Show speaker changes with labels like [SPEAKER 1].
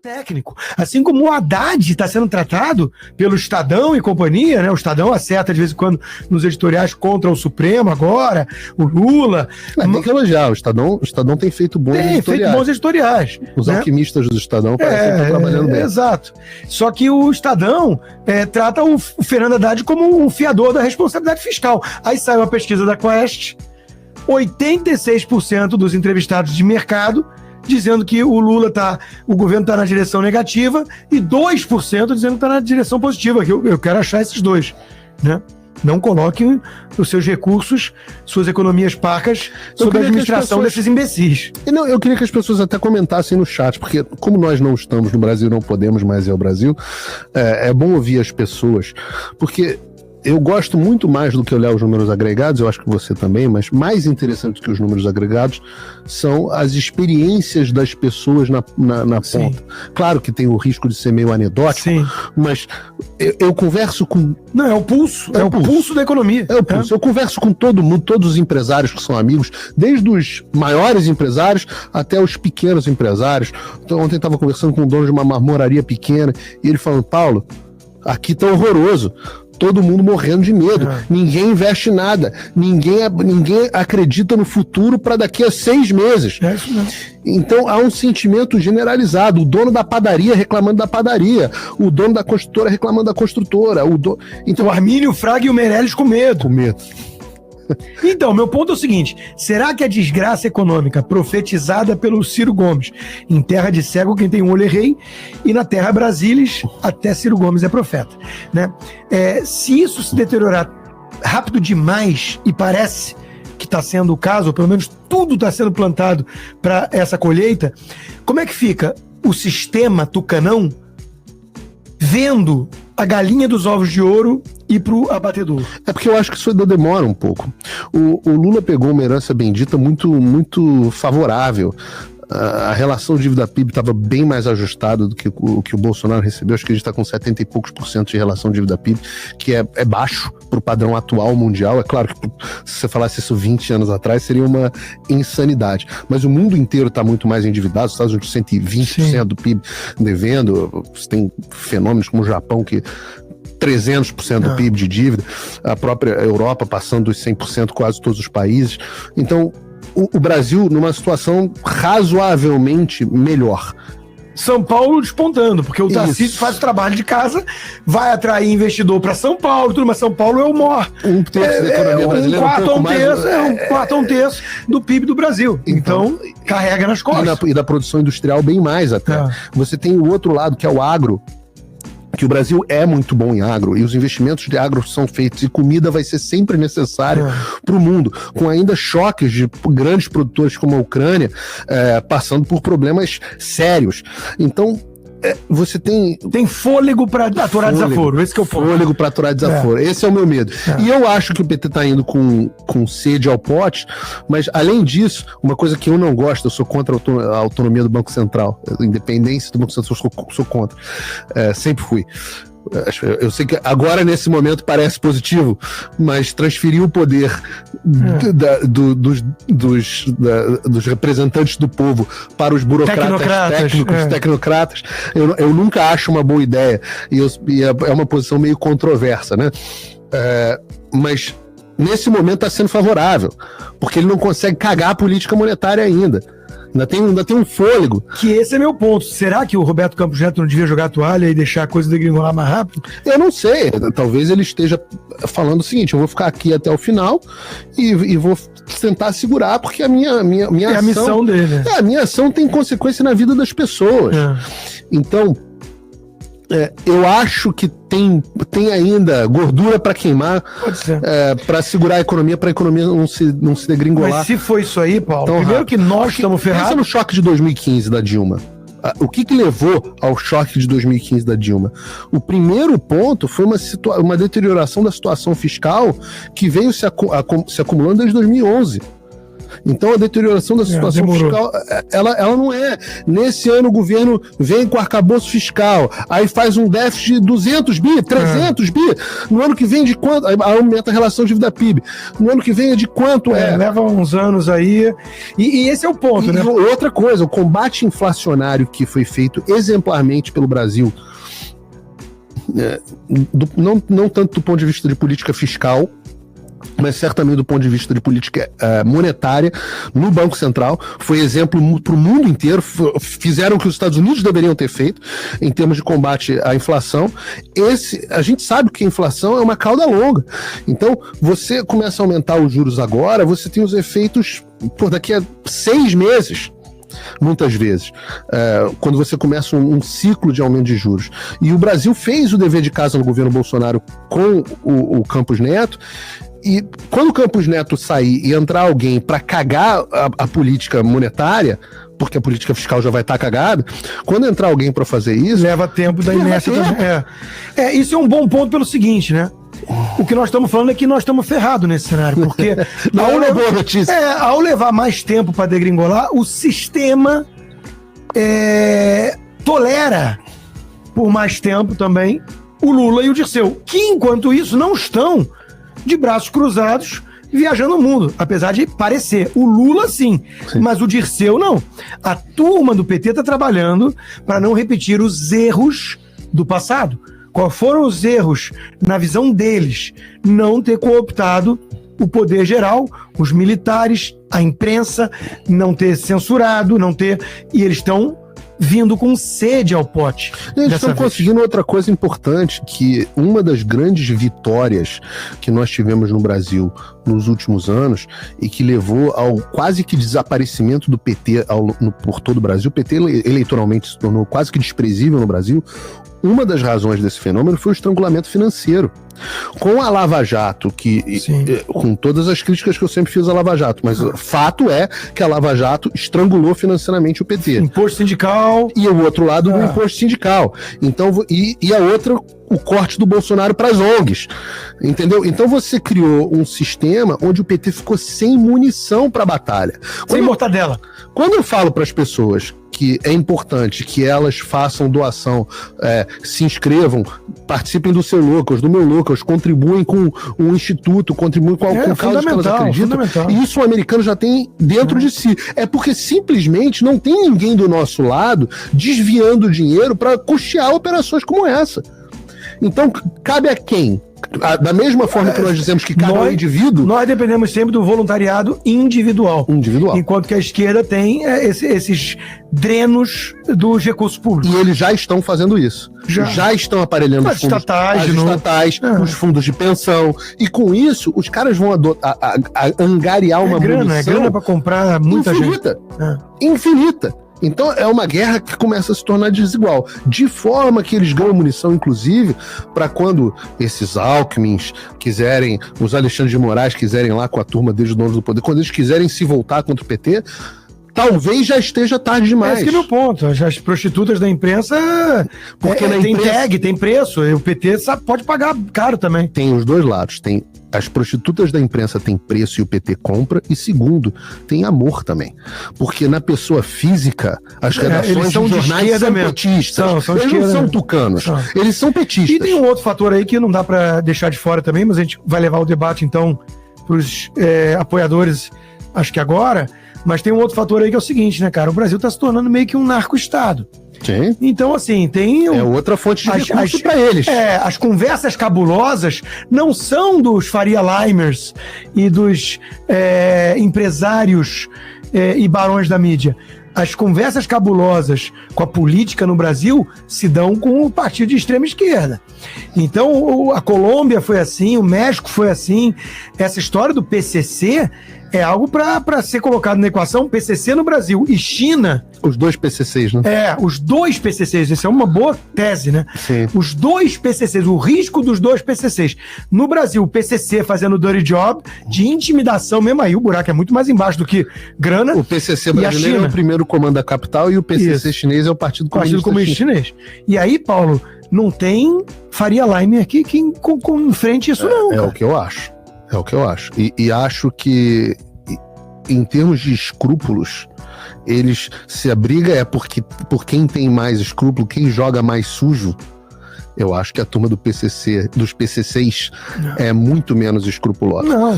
[SPEAKER 1] técnico. Assim como o Haddad está sendo tratado pelo Estadão e companhia, né? O Estadão acerta de vez em quando nos editoriais contra o Supremo agora, o Lula.
[SPEAKER 2] Tem que elogiar, o Estadão tem feito bons editoriais.
[SPEAKER 1] Tem feito bons editoriais.
[SPEAKER 2] Os alquimistas do Estadão parecem que estão trabalhando bem.
[SPEAKER 1] Exato. Só que o Estadão trata o Fernando Haddad como um fiador da responsabilidade fiscal. Aí sai uma pesquisa da Quest, 86% dos entrevistados de mercado dizendo que o governo está na direção negativa e 2% dizendo que está na direção positiva, que eu quero achar esses dois, né? Não coloquem os seus recursos, suas economias parcas sob a administração desses imbecis.
[SPEAKER 2] Não, eu queria que as pessoas até comentassem no chat, porque como nós não estamos no Brasil, não podemos mais ir ao Brasil, é bom ouvir as pessoas, porque eu gosto muito mais do que olhar os números agregados, eu acho que você também, mas mais interessante que os números agregados são as experiências das pessoas na ponta. Claro que tem o risco de ser meio anedótico, mas eu converso com...
[SPEAKER 1] Não, é o pulso, é o pulso da economia.
[SPEAKER 2] É o pulso. Eu converso com todo mundo, todos os empresários que são amigos, desde os maiores empresários até os pequenos empresários. Então, ontem eu estava conversando com o dono de uma marmoraria pequena e ele falando, Paulo, aqui tá horroroso. Todo mundo morrendo de medo, ninguém investe nada, ninguém acredita no futuro para daqui a 6 meses. Então há um sentimento generalizado, o dono da padaria reclamando da padaria, o dono da construtora reclamando da construtora,
[SPEAKER 1] então o Armínio, o Fraga e o Meirelles com medo. Então, meu ponto é o seguinte, será que a desgraça econômica profetizada pelo Ciro Gomes, em terra de cego quem tem um olho é rei, e na terra Brasilis, até Ciro Gomes é profeta, né? Se isso se deteriorar rápido demais, e parece que está sendo o caso, ou pelo menos tudo está sendo plantado para essa colheita, como é que fica o sistema tucanão vendo a galinha dos ovos de ouro ir pro abatedouro?
[SPEAKER 2] É porque eu acho que isso ainda demora um pouco. O Lula pegou uma herança bendita muito, muito favorável. A relação dívida-PIB estava bem mais ajustada do que o Bolsonaro recebeu. Acho que a gente está com 70 e poucos % de relação dívida-PIB, que é baixo para o padrão atual mundial. É claro que se você falasse isso 20 anos atrás, seria uma insanidade. Mas o mundo inteiro está muito mais endividado. Os Estados Unidos 120% do PIB devendo. Você tem fenômenos como o Japão, que 300% do PIB de dívida. A própria Europa passando dos 100%, quase todos os países. Então, o Brasil numa situação razoavelmente melhor.
[SPEAKER 1] São Paulo despontando, porque o Tarcísio faz o trabalho de casa, vai atrair investidor para São Paulo, tudo, mas São Paulo é o maior.
[SPEAKER 2] Um terço da economia brasileira.
[SPEAKER 1] Um quarto a um terço do PIB do Brasil. Então carrega nas costas.
[SPEAKER 2] E da produção industrial bem mais até. Você tem o outro lado, que é o agro, que o Brasil é muito bom em agro, e os investimentos de agro são feitos, e comida vai ser sempre necessária para o mundo, com ainda choques de grandes produtores como a Ucrânia, passando por problemas sérios. Então, você tem
[SPEAKER 1] fôlego para aturar desaforo, esse que é o ponto.
[SPEAKER 2] Fôlego para aturar desaforo, esse é o meu medo. E eu acho que o PT está indo com sede ao pote, mas além disso, uma coisa que eu não gosto, eu sou contra a autonomia do Banco Central, a independência do Banco Central, eu sou contra, sempre fui. Eu sei que agora, nesse momento, parece positivo, mas transferir o poder dos representantes do povo para os burocratas tecnocratas, eu nunca acho uma boa ideia, e é uma posição meio controversa, né? Mas nesse momento está sendo favorável, porque ele não consegue cagar a política monetária ainda. Ainda tem um fôlego.
[SPEAKER 1] Que esse é meu ponto. Será que o Roberto Campos Neto não devia jogar a toalha e deixar a coisa degringolar mais rápido?
[SPEAKER 2] Eu não sei. Talvez ele esteja falando o seguinte: eu vou ficar aqui até o final e vou tentar segurar, porque a minha ação...
[SPEAKER 1] a missão dele.
[SPEAKER 2] A minha ação tem consequência na vida das pessoas. Então, eu acho que tem ainda gordura para queimar, para segurar a economia, para a economia não se degringolar.
[SPEAKER 1] Mas se for isso aí, Paulo, primeiro que nós estamos ferrados.
[SPEAKER 2] Pensa no choque de 2015 da Dilma. O que levou ao choque de 2015 da Dilma? O primeiro ponto foi uma deterioração da situação fiscal que veio se acumulando desde 2011. Então a deterioração da situação fiscal, ela não é, nesse ano o governo vem com arcabouço fiscal, aí faz um déficit de 200 bi, 300 bi, no ano que vem de quanto, aí aumenta a relação dívida PIB, no ano que vem é de quanto
[SPEAKER 1] leva uns anos aí, e esse é o ponto, né?
[SPEAKER 2] Outra coisa, o combate inflacionário que foi feito exemplarmente pelo Brasil, não tanto do ponto de vista de política fiscal, mas certamente do ponto de vista de política monetária no Banco Central, foi exemplo para o mundo inteiro, fizeram o que os Estados Unidos deveriam ter feito em termos de combate à inflação. A gente sabe que a inflação é uma cauda longa, então você começa a aumentar os juros agora, você tem os efeitos por daqui a 6 meses, muitas vezes, quando você começa um ciclo de aumento de juros. E o Brasil fez o dever de casa no governo Bolsonaro com o Campos Neto, e quando o Campos Neto sair e entrar alguém para cagar a política monetária, porque a política fiscal já vai estar cagada, quando entrar alguém para fazer isso...
[SPEAKER 1] Leva tempo da inércia. Isso é um bom ponto pelo seguinte, né? O que nós estamos falando é que nós estamos ferrados nesse cenário, porque
[SPEAKER 2] não é uma boa notícia.
[SPEAKER 1] Ao levar mais tempo para degringolar, o sistema tolera por mais tempo também o Lula e o Dirceu, que enquanto isso não estão de braços cruzados viajando o mundo, apesar de parecer. O Lula sim, mas o Dirceu não. A turma do PT está trabalhando para não repetir os erros do passado. Quais foram os erros, na visão deles? Não ter cooptado o poder geral, os militares, a imprensa, não ter censurado, e eles estão vindo com sede ao pote.
[SPEAKER 2] Eles estão conseguindo outra coisa importante, que uma das grandes vitórias que nós tivemos no Brasil nos últimos anos e que levou ao quase que desaparecimento do PT por todo o Brasil. O PT eleitoralmente se tornou quase que desprezível no Brasil. Uma das razões desse fenômeno foi o estrangulamento financeiro. Com a Lava Jato, com todas as críticas que eu sempre fiz à Lava Jato, mas o fato é que a Lava Jato estrangulou financeiramente o PT.
[SPEAKER 1] Imposto sindical.
[SPEAKER 2] E o outro lado do imposto sindical. Então, e a outra, o corte do Bolsonaro para as ONGs. Entendeu? Então você criou um sistema onde o PT ficou sem munição para a batalha.
[SPEAKER 1] Sem mortadela.
[SPEAKER 2] Quando eu falo para as pessoas que é importante que elas façam doação, se inscrevam, participem do seu Locals, do meu Locals, contribuem com um instituto, contribuem com causas que elas acreditam. E isso o americano já tem dentro de si. É porque simplesmente não tem ninguém do nosso lado desviando dinheiro para custear operações como essa. Então, cabe a quem? Da mesma forma que nós dizemos que cada indivíduo...
[SPEAKER 1] Nós dependemos sempre do voluntariado individual. Enquanto que a esquerda tem esses drenos dos recursos públicos.
[SPEAKER 2] E eles já estão fazendo isso. Já estão aparelhando os fundos estatais, os fundos de pensão. E com isso, os caras vão angariar uma munição...
[SPEAKER 1] É grana para comprar muita
[SPEAKER 2] infinita, gente. Infinita. Então é uma guerra que começa a se tornar desigual, de forma que eles ganham munição, inclusive, para quando esses Alckmins quiserem, os Alexandre de Moraes quiserem lá com a turma desde o dono do poder, quando eles quiserem se voltar contra o PT, talvez já esteja tarde demais.
[SPEAKER 1] Esse que é meu ponto. As prostitutas da imprensa, porque tem tag, tem preço, o PT pode pagar caro também.
[SPEAKER 2] Tem os dois lados, as prostitutas da imprensa têm preço e o PT compra, e segundo, tem amor também. Porque na pessoa física, as redações de jornais são petistas. Eles não são tucanos, eles são petistas.
[SPEAKER 1] E tem um outro fator aí que não dá pra deixar de fora também, mas a gente vai levar o debate então pros apoiadores, acho que agora, mas tem um outro fator aí que é o seguinte, né, cara? O Brasil tá se tornando meio que um narco-estado.
[SPEAKER 2] Sim.
[SPEAKER 1] Então, assim, tem...
[SPEAKER 2] outra fonte de recurso para eles.
[SPEAKER 1] As conversas cabulosas não são dos Faria Limers e dos empresários e barões da mídia. As conversas cabulosas com a política no Brasil se dão com o partido de extrema esquerda. Então, a Colômbia foi assim, o México foi assim. Essa história do PCC é algo para ser colocado na equação. PCC no Brasil e China...
[SPEAKER 2] Os dois PCCs, né?
[SPEAKER 1] Os dois PCCs. Isso é uma boa tese, né?
[SPEAKER 2] Sim.
[SPEAKER 1] Os dois PCCs, o risco dos dois PCCs. No Brasil, o PCC fazendo dirty job, de intimidação mesmo, aí o buraco é muito mais embaixo do que grana.
[SPEAKER 2] O PCC brasileiro é o primeiro comando da capital e o PCC chinês é o Partido Comunista
[SPEAKER 1] Chinês. E aí, Paulo, não tem Faria Lime aqui que enfrente isso não,
[SPEAKER 2] cara. É o que eu acho. E acho que em termos de escrúpulos, se a briga é por quem tem mais escrúpulo, quem joga mais sujo, eu acho que a turma dos PCCs é muito menos escrupulosa.
[SPEAKER 1] Não,